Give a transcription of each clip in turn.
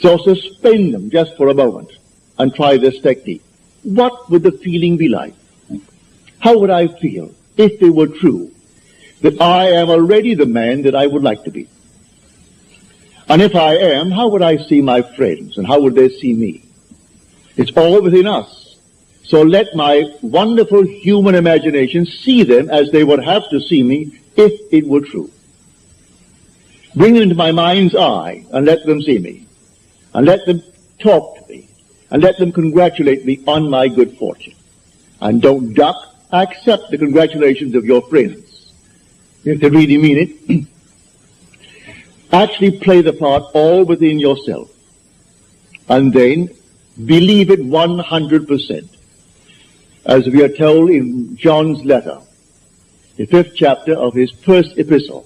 So suspend them just for a moment and try this technique. What would the feeling be like? How would I feel if it were true that I am already the man that I would like to be? And if I am, how would I see my friends and how would they see me? It's all within us. So let my wonderful human imagination see them as they would have to see me if it were true. Bring them into my mind's eye and let them see me. And let them talk to me. And let them congratulate me on my good fortune. And don't duck. Accept the congratulations of your friends. If they really mean it. Actually play the part all within yourself. And then believe it 100%. As we are told in John's letter, the 5th chapter of his first epistle.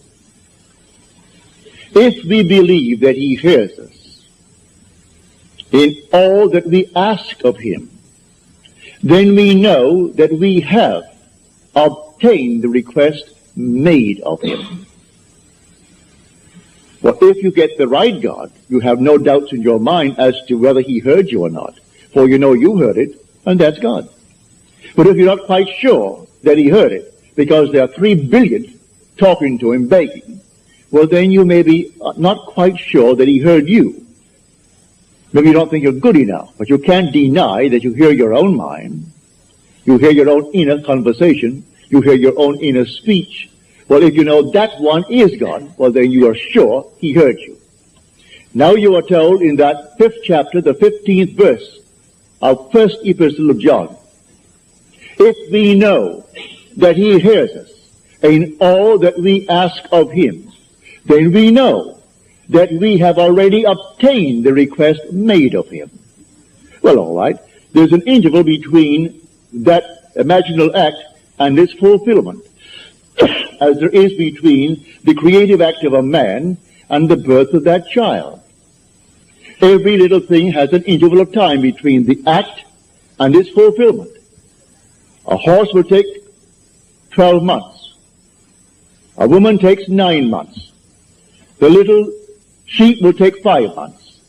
If we believe that he hears us in all that we ask of him, then we know that we have obtained the request made of him. Well, if you get the right God, you have no doubts in your mind as to whether he heard you or not. For you know you heard it, and that's God. But if you're not quite sure that he heard it, because there are 3 billion talking to him, begging, well, then you may be not quite sure that he heard you. Maybe you don't think you're good enough, but you can't deny that you hear your own mind. You hear your own inner conversation. You hear your own inner speech. Well, if you know that one is God, well, then you are sure he heard you. Now you are told in that 5th chapter, the 15th verse of first epistle of John, if we know that he hears us in all that we ask of him, then we know that we have already obtained the request made of him. Well, all right. There's an interval between that imaginal act and its fulfillment, as there is between the creative act of a man and the birth of that child. Every little thing has an interval of time between the act and its fulfillment. A horse will take 12 months. A woman takes 9 months. The little sheep will take 5 months.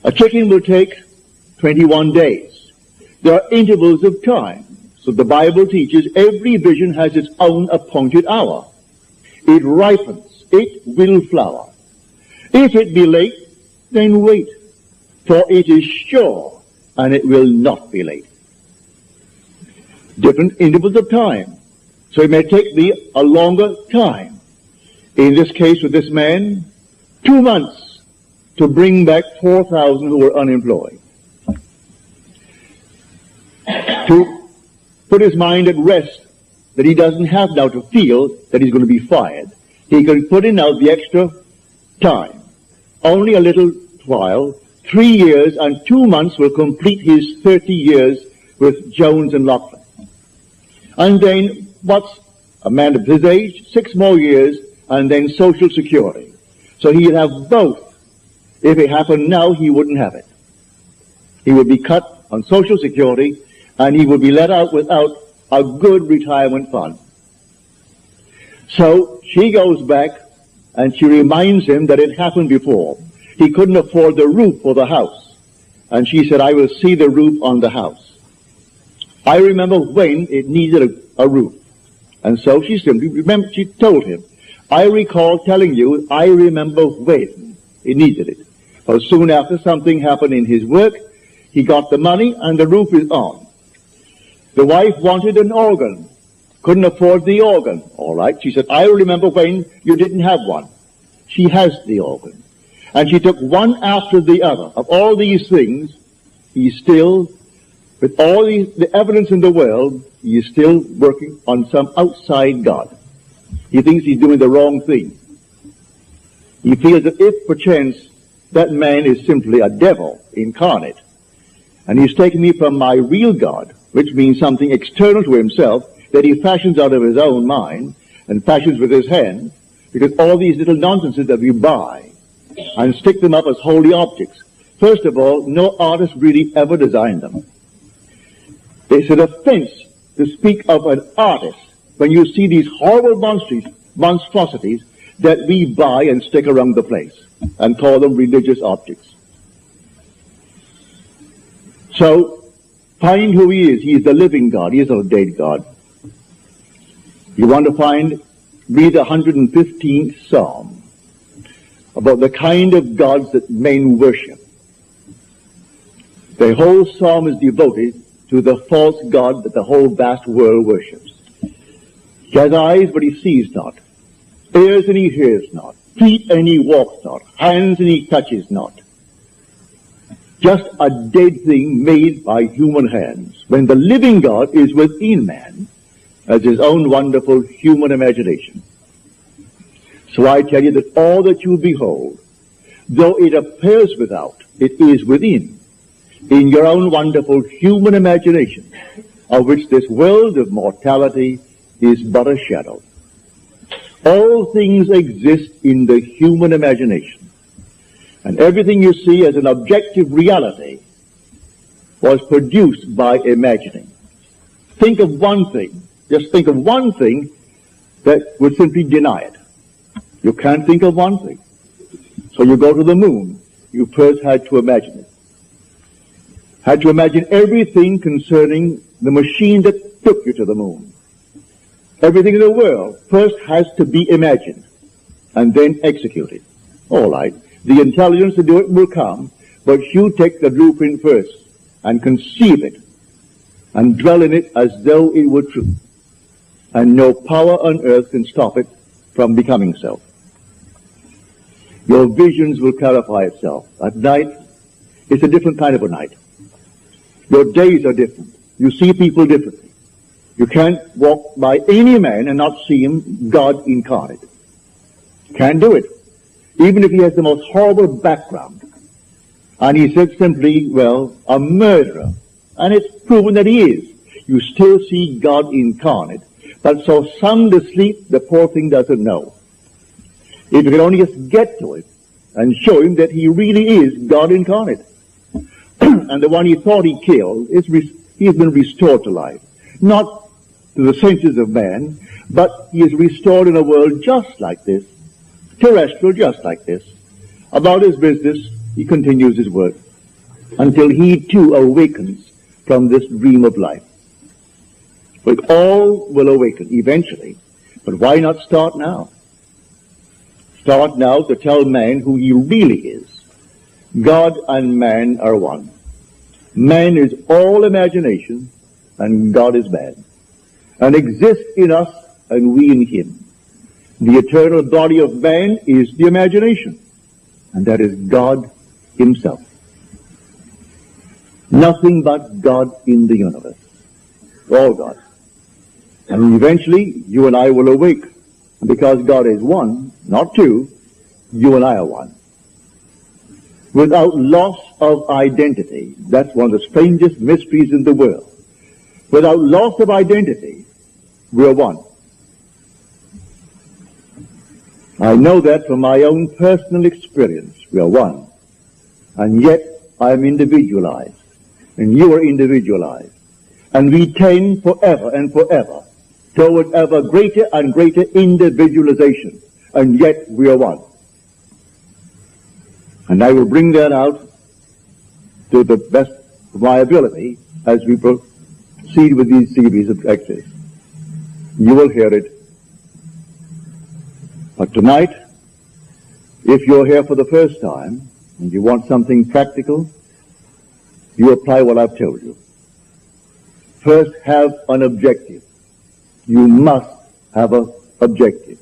A chicken will take 21 days. There are intervals of time. So the Bible teaches every vision has its own appointed hour. It ripens. It will flower. If it be late, then wait, for it is sure, and it will not be late. Different intervals of time. So it may take me a longer time. In this case with this man, 2 months to bring back 4,000 who were unemployed. To put his mind at rest that he doesn't have now to feel that he's going to be fired. He can put in now the extra time. Only a little while, 3 years and 2 months will complete his 30 years with Jones and Lachlan. And then what's a man of his age? 6 more years and then Social Security. So he'll have both. If it happened now, he wouldn't have it. He would be cut on Social Security and he would be let out without a good retirement fund. So she goes back and she reminds him that it happened before. He couldn't afford the roof for the house. And she said, I will see the roof on the house. I remember when it needed a roof. And so she told him, I recall telling you, I remember when he needed it. But soon after something happened in his work, he got the money and the roof is on. The wife wanted an organ, couldn't afford the organ. All right, she said, I remember when you didn't have one. She has the organ. And she took one after the other. Of all these things, he's still, with all the evidence in the world, he is still working on some outside God. He thinks he's doing the wrong thing. He feels that if perchance that man is simply a devil incarnate, and he's taken me from my real God, which means something external to himself that he fashions out of his own mind and fashions with his hand, because all these little nonsenses that we buy and stick them up as holy objects. First of all, no artist really ever designed them. It's an offense to speak of an artist when you see these horrible monstrosities that we buy and stick around the place and call them religious objects. So, find who he is. He is the living God. He is not a dead God. You want to read the 115th Psalm about the kind of gods that men worship. The whole psalm is devoted to the false god that the whole vast world worships. He has eyes, but he sees not. Ears, and he hears not. Feet, and he walks not. Hands, and he touches not. Just a dead thing made by human hands, when the living God is within man as his own wonderful human imagination. So I tell you that all that you behold, though it appears without, it is within, in your own wonderful human imagination, of which this world of mortality is but a shadow. All things exist in the human imagination, and everything you see as an objective reality was produced by imagining. Think of one thing, just think of one thing that would simply deny it. You can't think of one thing. So you go to the moon. You first had to imagine it. Had to imagine everything concerning the machine that took you to the moon. Everything in the world first has to be imagined and then executed. All right. The intelligence to do it will come, but you take the blueprint first and conceive it and dwell in it as though it were true. And no power on earth can stop it from becoming so. Your visions will clarify itself. At night, it's a different kind of a night. Your days are different. You see people differently. You can't walk by any man and not see him God incarnate. Can't do it. Even if he has the most horrible background. And he said simply, well, a murderer. And it's proven that he is. You still see God incarnate. But so sound asleep, the poor thing doesn't know. If you can only just get to it and show him that he really is God incarnate. And the one he thought he killed, he has been restored to life. Not to the senses of man, but he is restored in a world just like this, terrestrial just like this. About his business, he continues his work until he too awakens from this dream of life. But all will awaken eventually. But why not start now? Start now to tell man who he really is. God and man are one. Man is all imagination, and God is man, and exists in us, and we in him. The eternal body of man is the imagination, and that is God himself. Nothing but God in the universe. All God. And eventually, you and I will awake. And because God is one, not two, you and I are one. Without loss of identity. That's one of the strangest mysteries in the world. Without loss of identity, we are one. I know that from my own personal experience. We are one. And yet, I am individualized. And you are individualized. And we tend forever and forever toward ever greater and greater individualization. And yet, we are one. And I will bring that out to the best of my ability as we proceed with these series of lectures. You will hear it. But tonight, if you're here for the first time and you want something practical, you apply what I've told you. First, have an objective. You must have an objective.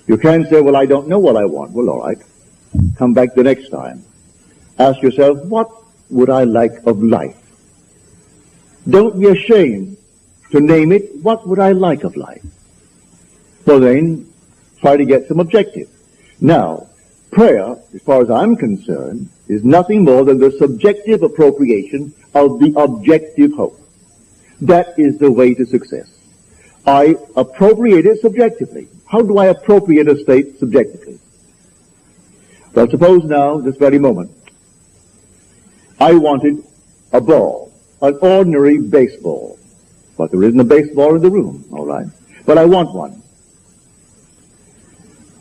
You can't say, well, I don't know what I want. Well, all right. Come back the next time. Ask yourself, what would I like of life? Don't be ashamed to name it, what would I like of life? Well then, try to get some objective. Now, prayer, as far as I'm concerned, is nothing more than the subjective appropriation of the objective hope. That is the way to success. I appropriate it subjectively. How do I appropriate a state subjectively? Well, suppose now, this very moment, I wanted a ball, an ordinary baseball. But there isn't a baseball in the room, all right? But I want one.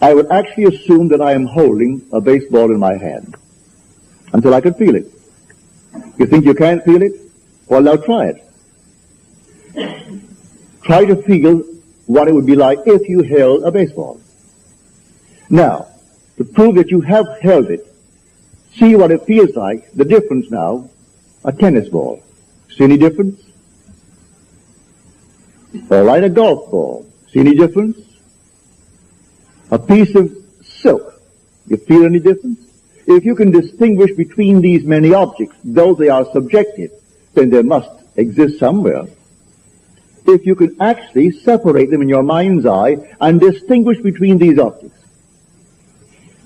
I would actually assume that I am holding a baseball in my hand until I could feel it. You think you can't feel it? Well, now try it. Try to feel what it would be like if you held a baseball. Now, to prove that you have held it, see what it feels like, the difference now, a tennis ball. See any difference? All right, a golf ball. See any difference? A piece of silk. You feel any difference? If you can distinguish between these many objects, though they are subjective, then there must exist somewhere. If you can actually separate them in your mind's eye and distinguish between these objects,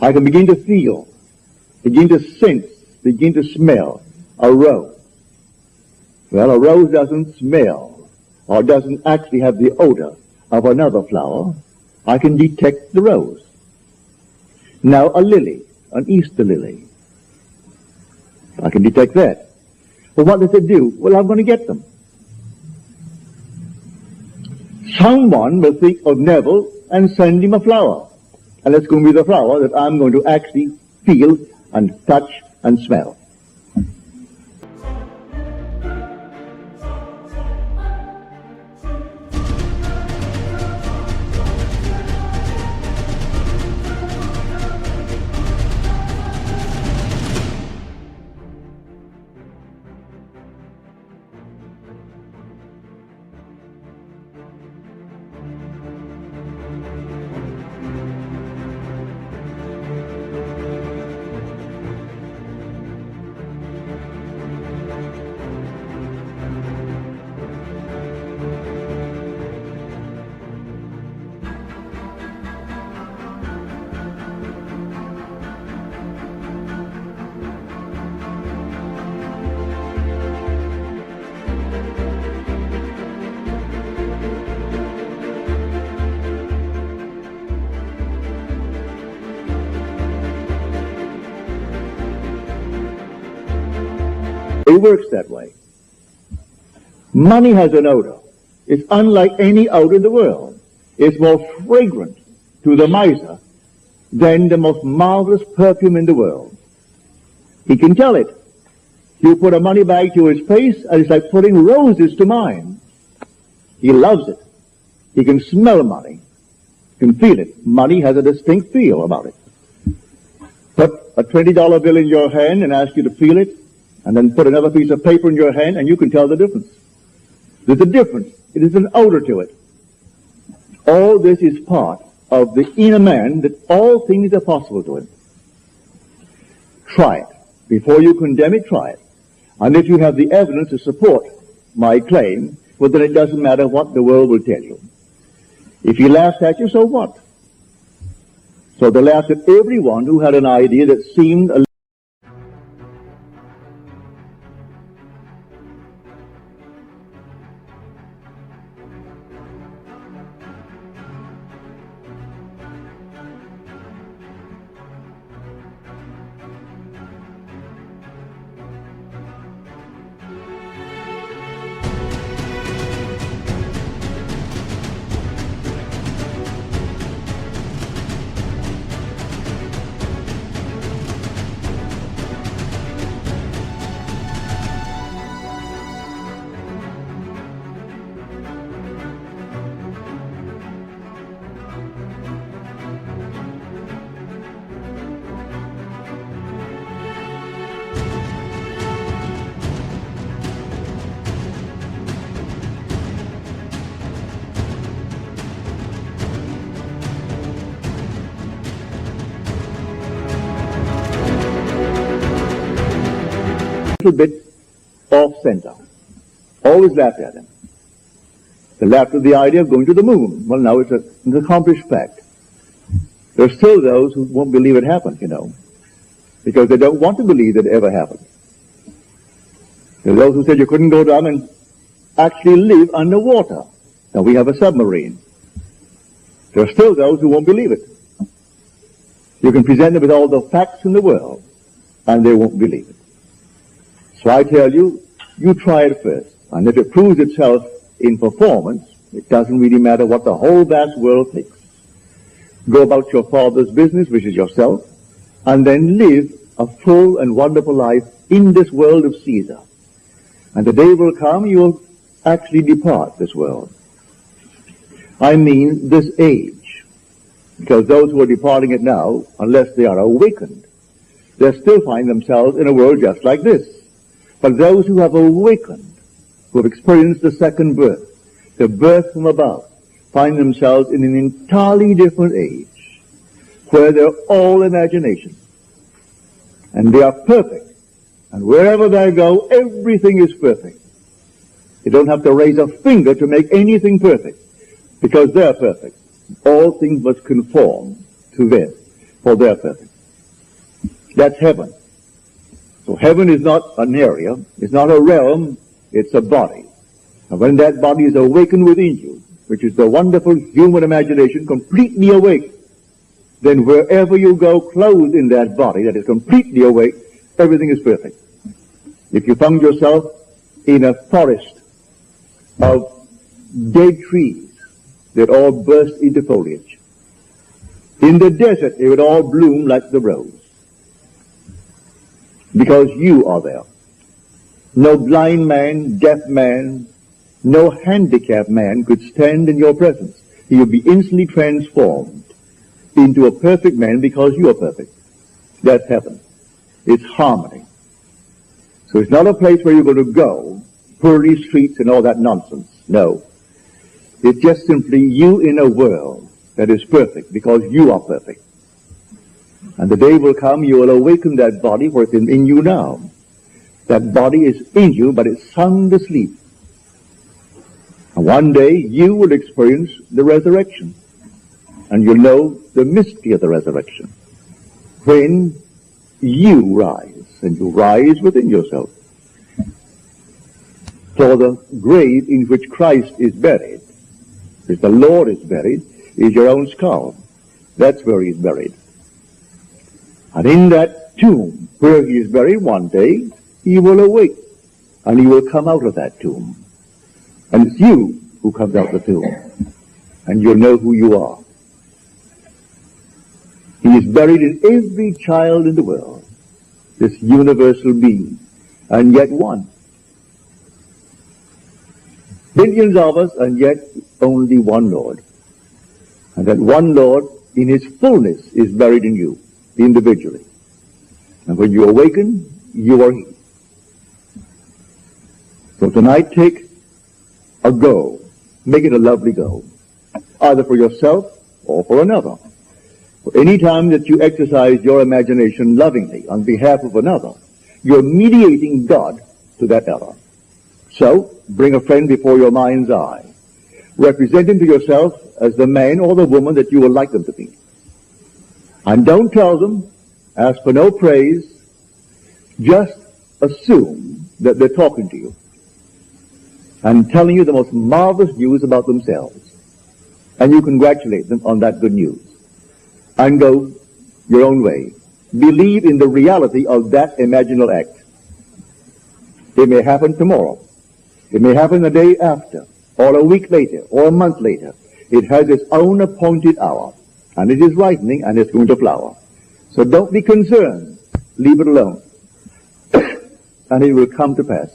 I can begin to feel, begin to sense, begin to smell a rose. Well, a rose doesn't smell or doesn't actually have the odor of another flower. I can detect the rose. Now a lily, an Easter lily. I can detect that. Well, what does it do? Well, I'm going to get them. Someone will think of Neville and send him a flower. And it's going to be the flower that I'm going to actually feel and touch and smell. It works that way. Money has an odor. It's unlike any odor in the world. It's more fragrant to the miser than the most marvelous perfume in the world. He can tell it. You put a money bag to his face, and it's like putting roses to mine. He loves it. He can smell money. He can feel it. Money has a distinct feel about it. Put a $20 bill in your hand and ask you to feel it, and then put another piece of paper in your hand, and you can tell the difference. There's a difference. It is an odor to it. All this is part of the inner man, that all things are possible to him. Try it. Before you condemn it, try it. And if you have the evidence to support my claim, well, then it doesn't matter what the world will tell you. If he laughs at you, so what? So they laughed at everyone who had an idea that seemed a little bit off center. Always laughed at him. They laughed at the idea of going to the moon. Well, now it's an accomplished fact. There are still those who won't believe it happened, because they don't want to believe that it ever happened. There are those who said you couldn't go down and actually live underwater. Now we have a submarine. There are still those who won't believe it. You can present them with all the facts in the world, and they won't believe it. So I tell you, you try it first. And if it proves itself in performance, it doesn't really matter what the whole vast world thinks. go about your Father's business, which is yourself, and then live a full and wonderful life in this world of Caesar. And the day will come you will actually depart this world. I mean this age. Because those who are departing it now, unless they are awakened, they'll still find themselves in a world just like this. But those who have awakened, who have experienced the second birth, the birth from above, find themselves in an entirely different age, where they're all imagination. And they are perfect. And wherever they go, everything is perfect. They don't have to raise a finger to make anything perfect, because they're perfect. All things must conform to them, for they're perfect. That's heaven. So heaven is not an area, it's not a realm, it's a body. And when that body is awakened within you, which is the wonderful human imagination completely awake, then wherever you go clothed in that body that is completely awake, everything is perfect. If you found yourself in a forest of dead trees that all burst into foliage, in the desert they would all bloom like the rose, because you are there. No blind man, deaf man, no handicapped man could stand in your presence. He would be instantly transformed into a perfect man because you are perfect. That's heaven. It's harmony. So it's not a place where you're going to go, pearly streets and all that nonsense. No. It's just simply you in a world that is perfect because you are perfect. And the day will come you will awaken that body, for it's in you now. That body is in you, but it's sound asleep. And one day you will experience the resurrection. And you'll know the mystery of the resurrection. When you rise, and you rise within yourself. For the grave in which Christ is buried, if the Lord is buried, is your own skull. That's where he is buried. And in that tomb where he is buried, one day he will awake, and he will come out of that tomb. And it's you who comes out of the tomb, and you'll know who you are. He is buried in every child in the world, this universal being, and yet one. Billions of us, and yet only one Lord. And that one Lord, in his fullness, is buried in you, individually. And when you awaken, you are he. So tonight, take a go. Make it a lovely go, either for yourself or for another. For any time that you exercise your imagination lovingly on behalf of another, you're mediating God to that other. So, bring a friend before your mind's eye. Represent him to yourself as the man or the woman that you would like them to be. And don't tell them, ask for no praise, just assume that they're talking to you and telling you the most marvelous news about themselves. And you congratulate them on that good news. And go your own way. Believe in the reality of that imaginal act. It may happen tomorrow. It may happen the day after, or a week later, or a month later. It has its own appointed hour, and it is ripening, and it's going to flower. So don't be concerned. Leave it alone. And it will come to pass.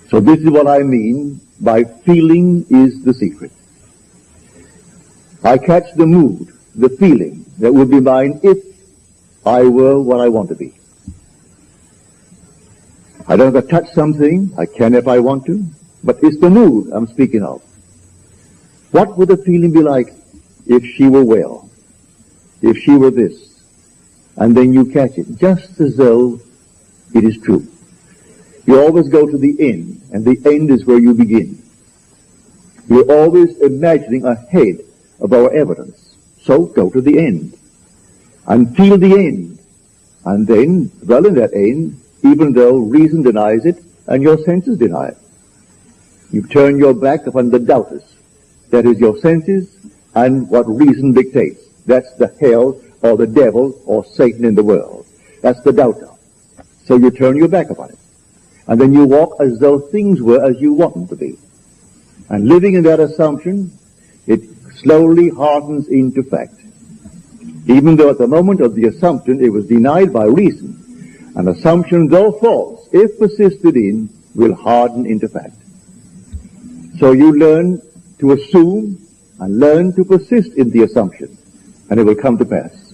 So this is what I mean by feeling is the secret. I catch the mood, the feeling that would be mine if I were what I want to be. I don't have to touch something. I can if I want to. But it's the mood I'm speaking of. What would the feeling be like if she were well? If she were this? And then you catch it, just as though it is true. You always go to the end, and the end is where you begin. You're always imagining ahead of our evidence. So go to the end. And feel the end. And then dwell in that end, even though reason denies it and your senses deny it. You turn your back upon the doubters. That is your senses and what reason dictates. That's the hell or the devil or Satan in the world. That's the doubter. So you turn your back upon it. And then you walk as though things were as you want them to be. And living in that assumption, it slowly hardens into fact. Even though at the moment of the assumption it was denied by reason, an assumption, though false, if persisted in, will harden into fact. So you learn to assume and learn to persist in the assumption, and it will come to pass.